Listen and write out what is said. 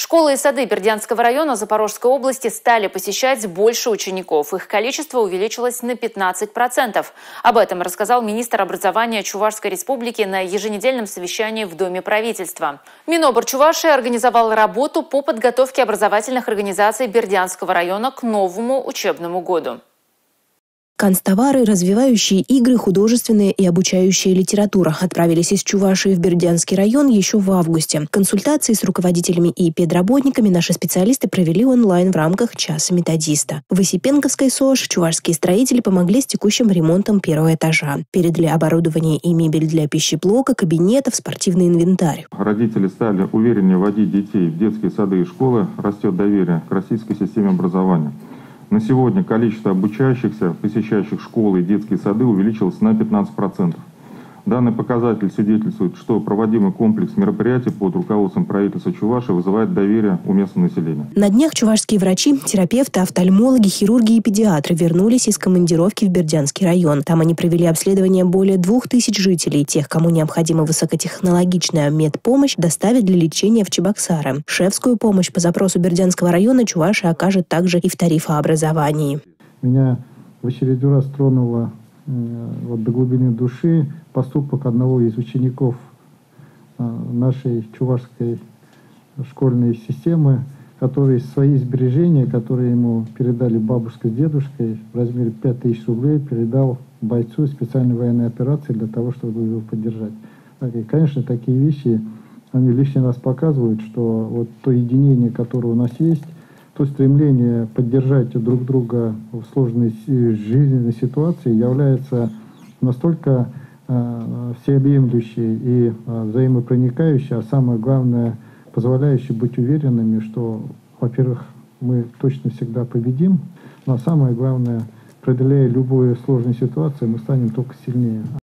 Школы и сады Бердянского района Запорожской области стали посещать больше учеников. Их количество увеличилось на 15%. Об этом рассказал министр образования Чувашской республики на еженедельном совещании в Доме правительства. Минобр Чувашии организовал работу по подготовке образовательных организаций Бердянского района к новому учебному году. Канцтовары, развивающие игры, художественная и обучающая литература отправились из Чувашии в Бердянский район еще в августе. Консультации с руководителями и педработниками наши специалисты провели онлайн в рамках часа методиста. В Осипенковской СОЖ чувашские строители помогли с текущим ремонтом первого этажа. Передали оборудование и мебель для пищеблока, кабинетов, спортивный инвентарь. Родители стали увереннее водить детей в детские сады и школы, растет доверие к российской системе образования. На сегодня количество обучающихся, посещающих школы и детские сады увеличилось на 15%. Данный показатель свидетельствует, что проводимый комплекс мероприятий под руководством правительства Чувашии вызывает доверие у местного населения. На днях чувашские врачи, терапевты, офтальмологи, хирурги и педиатры вернулись из командировки в Бердянский район. Там они провели обследование более 2000 жителей. Тех, кому необходима высокотехнологичная медпомощь, доставят для лечения в Чебоксары. Шефскую помощь по запросу Бердянского района Чувашия окажет также и в тарифообразовании. Меня в очередной раз тронуло до глубины души поступок одного из учеников нашей чувашской школьной системы, который свои сбережения, которые ему передали бабушка с дедушкой в размере 5000 рублей, передал бойцу специальной военной операции для того, чтобы его поддержать. И, конечно, такие вещи, они лишний раз показывают, что вот то единение, которое у нас есть, то стремление поддержать друг друга в сложной жизненной ситуации является настолько всеобъемлющей и взаимопроникающей, а самое главное, позволяющей быть уверенными, что, во-первых, мы точно всегда победим, но самое главное, преодолея любую сложную ситуацию, мы станем только сильнее.